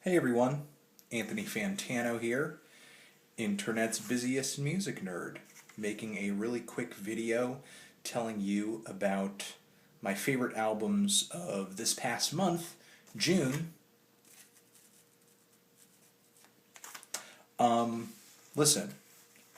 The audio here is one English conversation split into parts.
Hey everyone, Anthony Fantano here, Internet's busiest music nerd, making a really quick video telling you about my favorite albums of this past month, June. Listen,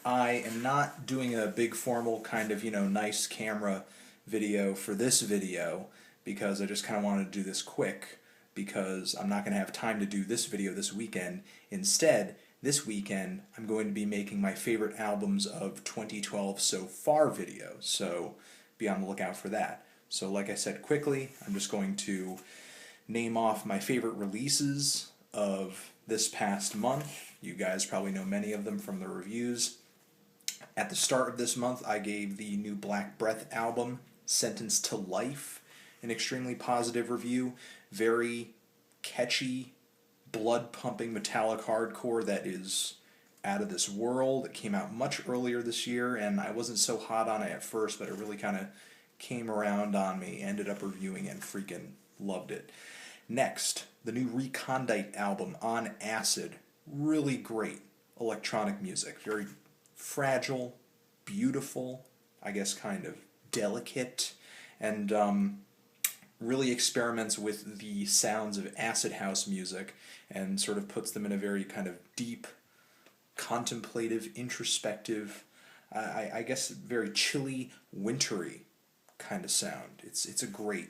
I am not doing a big formal kind of, nice camera video for this video because I just kind of wanted to do this quick because I'm not going to have time to do this video this weekend. Instead, this weekend I'm going to be making my favorite albums of 2012 so far video, so be on the lookout for that. So like I said quickly, I'm just going to name off my favorite releases of this past month. You guys probably know many of them from the reviews. At the start of this month, I gave the new Black Breath album, Sentenced to Life, an extremely positive review. Very catchy, blood-pumping metallic hardcore that is out of this world. It came out much earlier this year, and I wasn't so hot on it at first, but it really kind of came around on me. Ended up reviewing it and freaking loved it. Next, the new Recondite album, On Acid. Really great electronic music. Very fragile, beautiful, I guess kind of delicate, and really experiments with the sounds of acid house music and sort of puts them in a very kind of deep, contemplative, introspective, I guess very chilly, wintry kind of sound. It's a great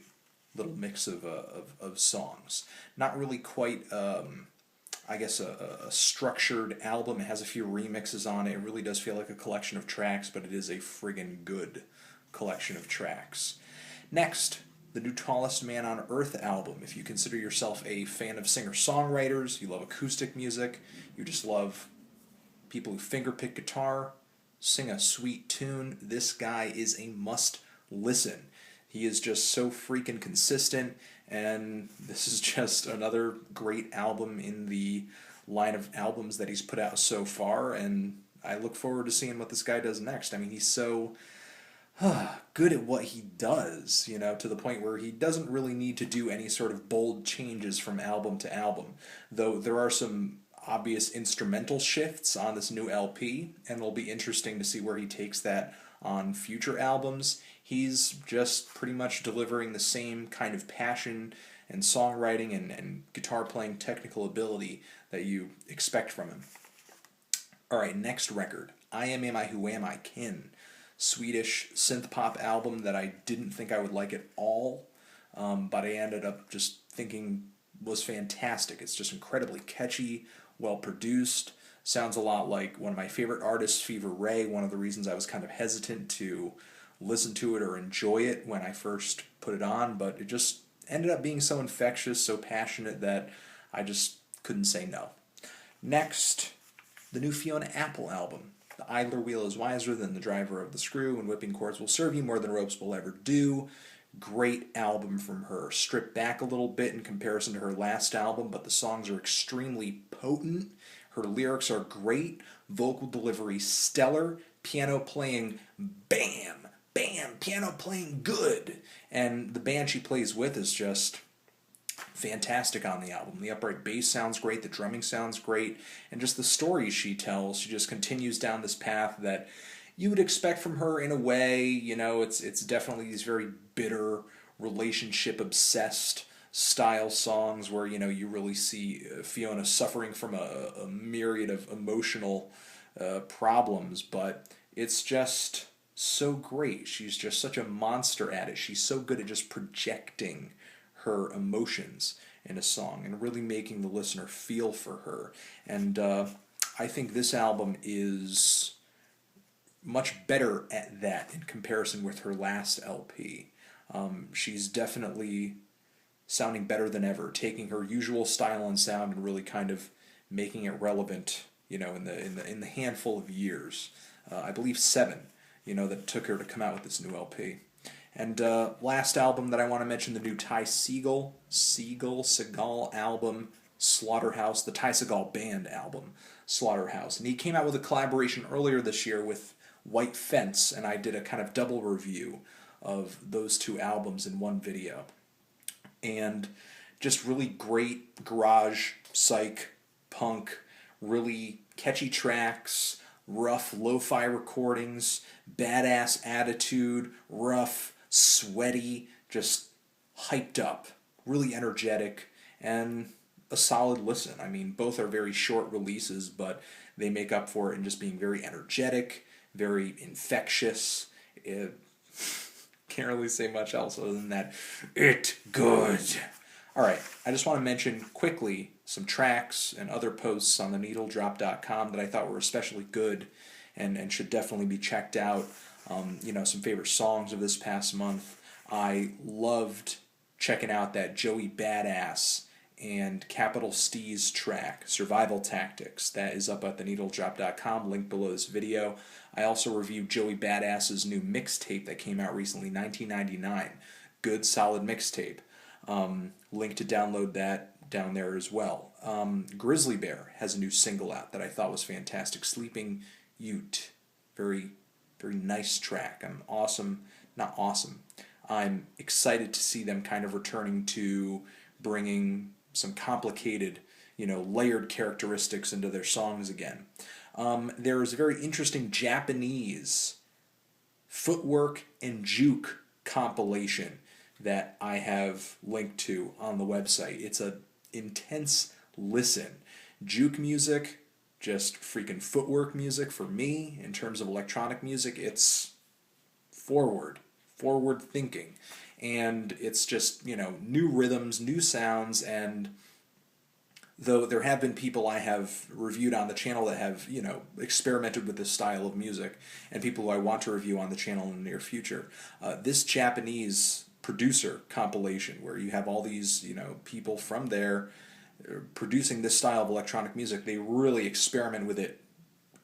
little mix of songs. Not really quite I guess a structured album. It has a few remixes on it. It really does feel like a collection of tracks, but it is a friggin' good collection of tracks. Next, the new Tallest Man on Earth album. If you consider yourself a fan of singer-songwriters, you love acoustic music, you just love people who fingerpick guitar, sing a sweet tune, this guy is a must-listen. He is just so freaking consistent, and this is just another great album in the line of albums that he's put out so far, and I look forward to seeing what this guy does next. I mean, he's so good at what he does, to the point where he doesn't really need to do any sort of bold changes from album to album, though there are some obvious instrumental shifts on this new LP, and it'll be interesting to see where he takes that on future albums. He's just pretty much delivering the same kind of passion and songwriting and guitar playing technical ability that you expect from him. Alright, next record, iamamiwhoami, Kin. Swedish synth pop album that I didn't think I would like at all, but I ended up just thinking was fantastic. It's just incredibly catchy, well produced. Sounds a lot like one of my favorite artists, Fever Ray. One of the reasons I was kind of hesitant to listen to it or enjoy it when I first put it on, but it just ended up being so infectious, so passionate that I just couldn't say no. Next, the new Fiona Apple album. The idler wheel is wiser than the driver of the screw, and whipping cords will serve you more than ropes will ever do. Great album from her. Stripped back a little bit in comparison to her last album, but the songs are extremely potent. Her lyrics are great, vocal delivery stellar, piano playing bam, bam, piano playing good. And the band she plays with is just fantastic on the album. The upright bass sounds great, the drumming sounds great, and just the stories she tells, she just continues down this path that you would expect from her in a way. It's definitely these very bitter, relationship-obsessed style songs where, you really see Fiona suffering from a myriad of emotional problems, but it's just so great. She's just such a monster at it. She's so good at just projecting her emotions in a song and really making the listener feel for her. And I think this album is much better at that in comparison with her last LP. She's definitely sounding better than ever, taking her usual style and sound and really kind of making it relevant, in the handful of years. I believe 7, that it took her to come out with this new LP. And last album that I want to mention, the new Segall album, Slaughterhouse, the Segall band album, Slaughterhouse. And he came out with a collaboration earlier this year with White Fence, and I did a kind of double review of those two albums in one video. And just really great garage psych, punk, really catchy tracks, rough lo-fi recordings, badass attitude, rough, sweaty, just hyped up, really energetic, and a solid listen. I mean, both are very short releases, but they make up for it in just being very energetic, very infectious. Can't really say much else other than that. It good. Alright, I just want to mention quickly some tracks and other posts on theneedledrop.com that I thought were especially good and should definitely be checked out. Some favorite songs of this past month. I loved checking out that Joey Badass and Capital Steez track, Survival Tactics. That is up at theneedledrop.com, link below this video. I also reviewed Joey Badass's new mixtape that came out recently, 1999. Good, solid mixtape. Link to download that down there as well. Grizzly Bear has a new single out that I thought was fantastic, Sleeping Ute. Very, very nice track. I'm excited to see them kind of returning to bringing some complicated, layered characteristics into their songs again. There is a very interesting Japanese Footwork and Juke compilation that I have linked to on the website. It's an intense listen. Juke music, just freaking footwork music for me. In terms of electronic music, it's forward thinking. And it's just, new rhythms, new sounds, and though there have been people I have reviewed on the channel that have, experimented with this style of music, and people who I want to review on the channel in the near future, this Japanese producer compilation where you have all these, people from there producing this style of electronic music, they really experiment with it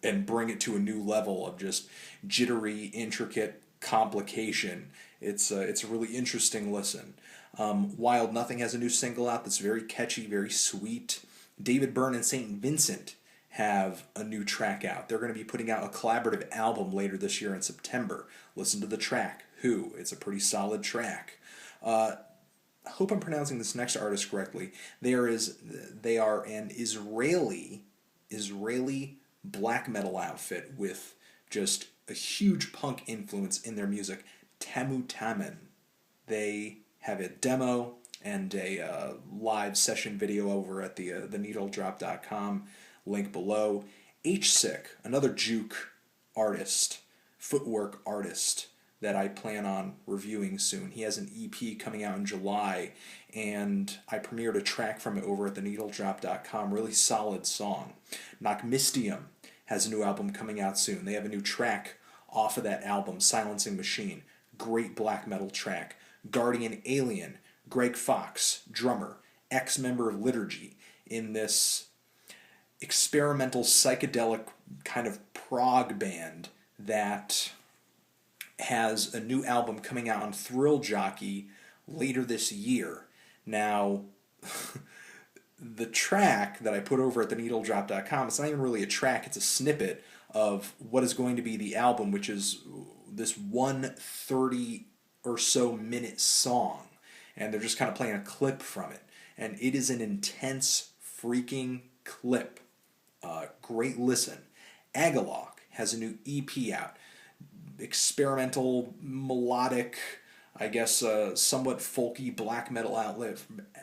and bring it to a new level of just jittery, intricate complication. It's a really interesting listen. Wild Nothing has a new single out that's very catchy, very sweet. David Byrne and St. Vincent have a new track out. They're going to be putting out a collaborative album later this year in September. Listen to the track, Who. It's a pretty solid track. I hope I'm pronouncing this next artist correctly. They are an Israeli black metal outfit with just a huge punk influence in their music. Tamutamen. They have a demo and a live session video over at theneedledrop.com, link below. h-sik, another Juke artist, footwork artist that I plan on reviewing soon. He has an EP coming out in July, and I premiered a track from it over at theneedledrop.com. Really solid song. Knockmistium has a new album coming out soon. They have a new track off of that album, Silencing Machine. Great black metal track. Guardian Alien, Greg Fox, drummer, ex-member of Liturgy, in this experimental psychedelic kind of prog band that has a new album coming out on Thrill Jockey later this year. Now, the track that I put over at theneedledrop.com, it's not even really a track, it's a snippet of what is going to be the album, which is this 1:30 or so minute song. And they're just kind of playing a clip from it. And it is an intense freaking clip. Great listen. Agalloch has a new EP out. Experimental, melodic, I guess somewhat folky black metal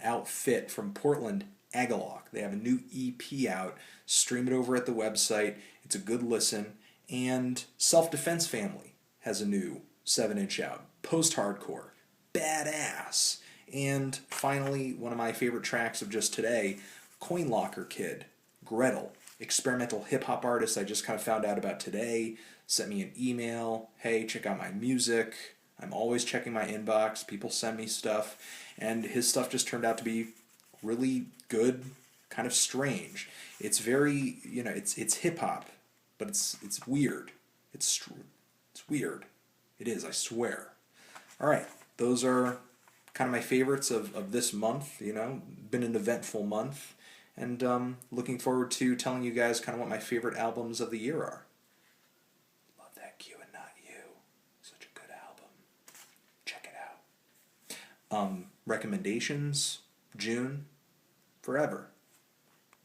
outfit from Portland, Agalloch. They have a new EP out. Stream it over at the website. It's a good listen. And Self-Defense Family has a new 7-inch out. Post-hardcore. Badass. And finally, one of my favorite tracks of just today, Coin Locker Kid, Gretle, experimental hip-hop artist I just kind of found out about today, sent me an email, hey, check out my music. I'm always checking my inbox, people send me stuff, and his stuff just turned out to be really good, kind of strange. It's very, it's hip-hop, but it's weird. It's weird. It is, I swear. All right, those are kind of my favorites of this month, been an eventful month, and looking forward to telling you guys kind of what my favorite albums of the year are. Love That Q and Not You. Such a good album. Check it out. Recommendations, June, forever.